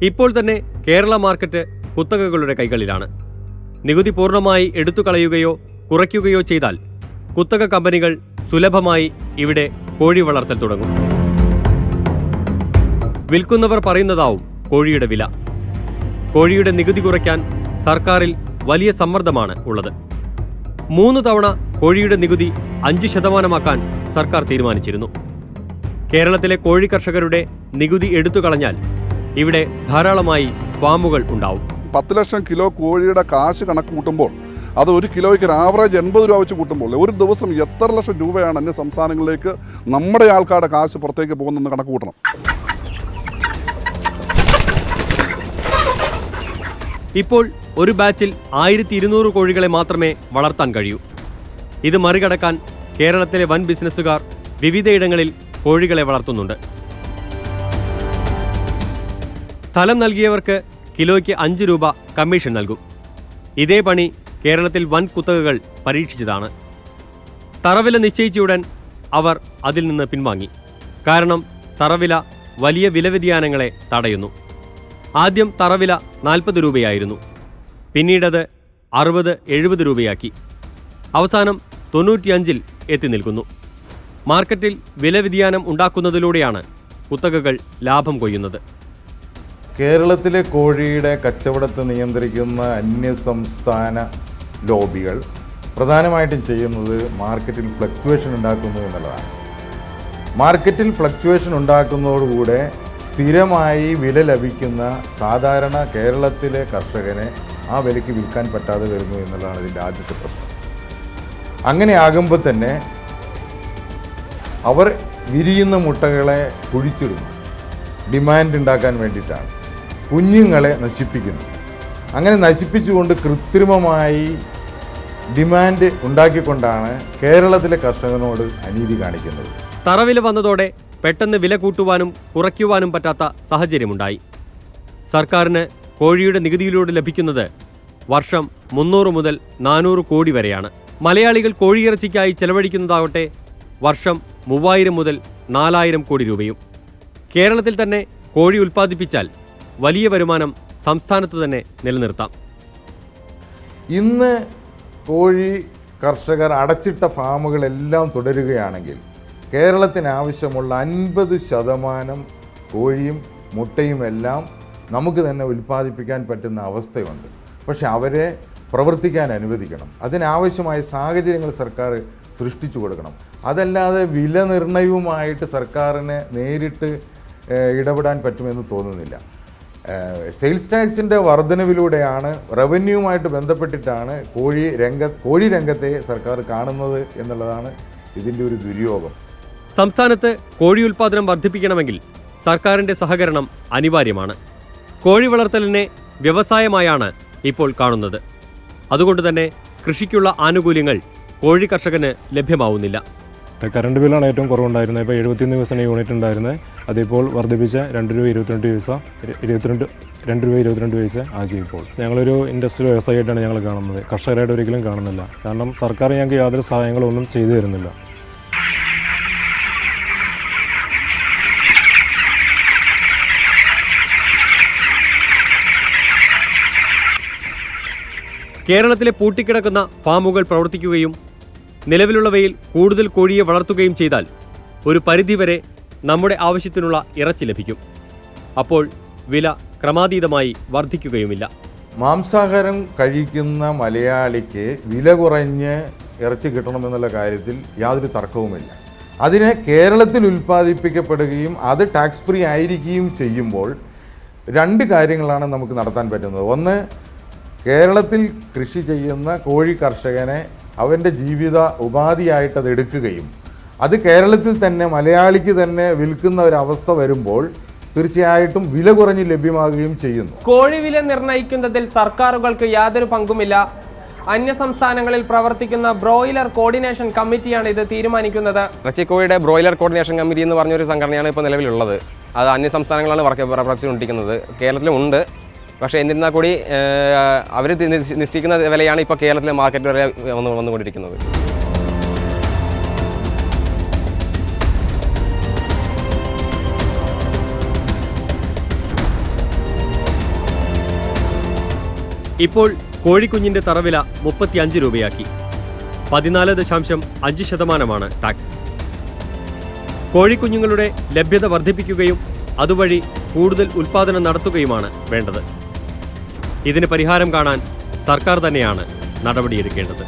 ഇപ്പോൾ തന്നെ കേരള മാർക്കറ്റ് കുത്തകകളുടെ കൈകളിലാണ്. നികുതി പൂർണ്ണമായി എടുത്തുകളയുകയോ കുറയ്ക്കുകയോ ചെയ്താൽ കുത്തക കമ്പനികൾ സുലഭമായി ഇവിടെ കോഴി വളർത്തൽ തുടങ്ങും. വിൽക്കുന്നവർ പറയുന്നതാവും കോഴിയുടെ വില. കോഴിയുടെ നികുതി കുറയ്ക്കാൻ സർക്കാരിൽ വലിയ സമ്മർദ്ദമാണ് ഉള്ളത്. 3 തവണ കോഴിയുടെ നികുതി 5% സർക്കാർ തീരുമാനിച്ചിരുന്നു. കേരളത്തിലെ കോഴി കർഷകരുടെ നികുതി എടുത്തുകളഞ്ഞാൽ ഇവിടെ ധാരാളമായി ഫാമുകൾ ഉണ്ടാവും. 10 ലക്ഷം കിലോ കോഴിയുടെ കാശ് കണക്ക് കൂട്ടുമ്പോൾ അത് ഒരു കിലോയ്ക്ക് ഒരു ആവറേജ് 80 രൂപ വെച്ച് കൂട്ടുമ്പോൾ ഒരു ദിവസം എത്ര ലക്ഷം രൂപയാണ് അന്യ സംസ്ഥാനങ്ങളിലേക്ക് നമ്മുടെ ആൾക്കാരുടെ കാശ് പുറത്തേക്ക് പോകുന്നതെന്ന് കണക്ക് കൂട്ടണം. ഇപ്പോൾ ഒരു ബാച്ചിൽ 1200 കോഴികളെ മാത്രമേ വളർത്താൻ കഴിയൂ. ഇത് മറികടക്കാൻ കേരളത്തിലെ വൻ ബിസിനസ്സുകാർ വിവിധയിടങ്ങളിൽ കോഴികളെ വളർത്തുന്നുണ്ട്. സ്ഥലം നൽകിയവർക്ക് കിലോയ്ക്ക് 5 രൂപ കമ്മീഷൻ നൽകും. ഇതേ പണി കേരളത്തിൽ വൻ കുത്തകകൾ പരീക്ഷിച്ചതാണ്. തറവില നിശ്ചയിച്ചയുടൻ അവർ അതിൽ നിന്ന് പിൻവാങ്ങി. കാരണം തറവില വലിയ വിലവ്യതിയാനങ്ങളെ തടയുന്നു. ആദ്യം തറവില 40 രൂപയായിരുന്നു. പിന്നീടത് 60-70 രൂപയാക്കി. അവസാനം 95-ൽ എത്തി നിൽക്കുന്നു. മാർക്കറ്റിൽ വിലവ്യതിയാനം ഉണ്ടാക്കുന്നതിലൂടെയാണ് കുത്തകകൾ ലാഭം കൊയ്യുന്നത്. കേരളത്തിലെ കോഴിയുടെ കച്ചവടത്തെ നിയന്ത്രിക്കുന്ന അന്യസംസ്ഥാന ലോബികൾ പ്രധാനമായിട്ടും ചെയ്യുന്നത് മാർക്കറ്റിൽ ഫ്ലക്ച്വേഷൻ ഉണ്ടാക്കുന്നു എന്നുള്ളതാണ്. മാർക്കറ്റിൽ ഫ്ലക്ച്വേഷൻ ഉണ്ടാക്കുന്നതോടുകൂടെ സ്ഥിരമായി വില ലഭിക്കുന്ന സാധാരണ കേരളത്തിലെ കർഷകനെ ആ വിലയ്ക്ക് വിൽക്കാൻ പറ്റാതെ വരുന്നു എന്നുള്ളതാണ് ഇതിൻ്റെ ആദ്യത്തെ പ്രശ്നം. അങ്ങനെയാകുമ്പോൾ തന്നെ അവർ വിരിയുന്ന മുട്ടകളെ കുഴിച്ചിടുന്നു. ഡിമാൻഡ് ഉണ്ടാക്കാൻ വേണ്ടിയിട്ടാണ്. കുഞ്ഞുങ്ങളെ നശിപ്പിക്കുന്നു. അങ്ങനെ നശിപ്പിച്ചുകൊണ്ട് കൃത്രിമമായി ഡിമാൻഡ് ഉണ്ടാക്കിക്കൊണ്ടാണ് കേരളത്തിലെ കർഷകനോട് അനീതി കാണിക്കുന്നത്. തറവില വന്നതോടെ പെട്ടെന്ന് വില കൂട്ടുവാനും കുറയ്ക്കുവാനും പറ്റാത്ത സാഹചര്യമുണ്ടായി. സർക്കാരിന് കോഴിയുടെ നികുതിയിലൂടെ ലഭിക്കുന്നത് വർഷം 300 മുതൽ 400 കോടി വരെയാണ്. മലയാളികൾ കോഴിയിറച്ചിക്കായി ചെലവഴിക്കുന്നതാകട്ടെ വർഷം 3000 മുതൽ 4000 കോടി രൂപയും. കേരളത്തിൽ തന്നെ കോഴി ഉൽപ്പാദിപ്പിച്ചാൽ വലിയ വരുമാനം സംസ്ഥാനത്ത് തന്നെ നിലനിർത്താം. ഇന്ന് കോഴി കർഷകർ അടച്ചിട്ട ഫാമുകളെല്ലാം തുടരുകയാണെങ്കിൽ കേരളത്തിന് ആവശ്യമുള്ള 50% കോഴിയും മുട്ടയുമെല്ലാം നമുക്ക് തന്നെ ഉൽപ്പാദിപ്പിക്കാൻ പറ്റുന്ന അവസ്ഥയുണ്ട്. പക്ഷെ അവരെ പ്രവർത്തിക്കാൻ അനുവദിക്കണം. അതിനാവശ്യമായ സാഹചര്യങ്ങൾ സർക്കാർ സൃഷ്ടിച്ചു കൊടുക്കണം. അതല്ലാതെ വില നിർണയവുമായിട്ട് സർക്കാരിന് നേരിട്ട് ഇടപെടാൻ പറ്റുമെന്ന് തോന്നുന്നില്ല. സെയിൽസ് ടാക്സിൻ്റെ വർധനവിലൂടെയാണ്, റവന്യൂവുമായിട്ട് ബന്ധപ്പെട്ടിട്ടാണ് കോഴി രംഗത്തെ സർക്കാർ കാണുന്നത് എന്നുള്ളതാണ് ഇതിൻ്റെ ഒരു ദുര്യോഗം. സംസ്ഥാനത്ത് കോഴി ഉൽപ്പാദനം വർദ്ധിപ്പിക്കണമെങ്കിൽ സർക്കാരിൻ്റെ സഹകരണം അനിവാര്യമാണ്. കോഴി വളർത്തലിനെ വ്യവസായമായാണ് ഇപ്പോൾ കാണുന്നത്. അതുകൊണ്ട് തന്നെ കൃഷിക്കുള്ള ആനുകൂല്യങ്ങൾ കോഴി കർഷകന് ലഭ്യമാവുന്നില്ല. കറണ്ട് ബില്ലാണ് ഏറ്റവും കുറവുണ്ടായിരുന്നത്. ഇപ്പോൾ 71 പൈസ യൂണിറ്റ് ഉണ്ടായിരുന്നത്. അതിപ്പോൾ വർദ്ധിപ്പിച്ച 2 രൂപ 22 പൈസ ആക്കി. ഇപ്പോൾ ഞങ്ങളൊരു ഇൻഡസ്ട്രിയൽ വ്യവസായമായിട്ടാണ് ഞങ്ങൾ കാണുന്നത്. കർഷകരായിട്ട് ഒരിക്കലും കാണുന്നില്ല. കാരണം സർക്കാർ ഞങ്ങൾക്ക് യാതൊരു സഹായങ്ങളൊന്നും ചെയ്തു തരുന്നില്ല. കേരളത്തിലെ പൂട്ടിക്കിടക്കുന്ന ഫാമുകൾ പ്രവർത്തിക്കുകയും നിലവിലുള്ളവയിൽ കൂടുതൽ കോഴിയെ വളർത്തുകയും ചെയ്താൽ ഒരു പരിധിവരെ നമ്മുടെ ആവശ്യത്തിനുള്ള ഇറച്ചി ലഭിക്കും. അപ്പോൾ വില ക്രമാതീതമായി വർദ്ധിക്കുകയുമില്ല. മാംസാഹാരം കഴിക്കുന്ന മലയാളിക്ക് വില കുറഞ്ഞ് ഇറച്ചി കിട്ടണമെന്നുള്ള കാര്യത്തിൽ യാതൊരു തർക്കവുമില്ല. അതിനെ കേരളത്തിൽ ഉൽപ്പാദിപ്പിക്കപ്പെടുകയും അത് ടാക്സ് ഫ്രീ ആയിരിക്കുകയും ചെയ്യുമ്പോൾ 2 കാര്യങ്ങളാണ് നമുക്ക് നടത്താൻ പറ്റുന്നത്. ഒന്ന്, കേരളത്തിൽ കൃഷി ചെയ്യുന്ന കോഴി കർഷകനെ അവൻ്റെ ജീവിത ഉപാധിയായിട്ട് അത് എടുക്കുകയും അത് കേരളത്തിൽ തന്നെ മലയാളിക്ക് തന്നെ വിൽക്കുന്ന ഒരവസ്ഥ വരുമ്പോൾ തീർച്ചയായിട്ടും വില കുറഞ്ഞ് ലഭ്യമാകുകയും ചെയ്യുന്നു. കോഴി വില നിർണ്ണയിക്കുന്നതിൽ സർക്കാരുകൾക്ക് യാതൊരു പങ്കുമില്ല. അന്യസംസ്ഥാനങ്ങളിൽ പ്രവർത്തിക്കുന്ന ബ്രോയിലർ കോർഡിനേഷൻ കമ്മിറ്റിയാണ് ഇത് തീരുമാനിക്കുന്നത്. ഇറച്ചിക്കോഴിയുടെ ബ്രോയിലർ കോർഡിനേഷൻ കമ്മിറ്റി എന്ന് പറഞ്ഞൊരു സംഘടനയാണ് ഇപ്പോൾ നിലവിലുള്ളത്. അത് അന്യസംസ്ഥാനങ്ങളാണ് പ്രവർത്തിച്ചുകൊണ്ടിരിക്കുന്നത്. കേരളത്തിലും ഉണ്ട്. പക്ഷേ എന്നിരുന്നാൽ കൂടി അവർ നിശ്ചയിക്കുന്ന വിലയാണ് ഇപ്പോൾ കേരളത്തിലെ മാർക്കറ്റ് വരെ വന്നുകൊണ്ടിരിക്കുന്നത്. ഇപ്പോൾ കോഴിക്കുഞ്ഞിന്റെ തറവില 35 രൂപയാക്കി. 14.5% ടാക്സ്. കോഴിക്കുഞ്ഞുങ്ങളുടെ ലഭ്യത വർദ്ധിപ്പിക്കുകയും അതുവഴി കൂടുതൽ ഉൽപ്പാദനം നടത്തുകയുമാണ് വേണ്ടത്. ഇതിന് പരിഹാരം കാണാൻ സർക്കാർ തന്നെയാണ് നടപടിയെടുക്കേണ്ടത്.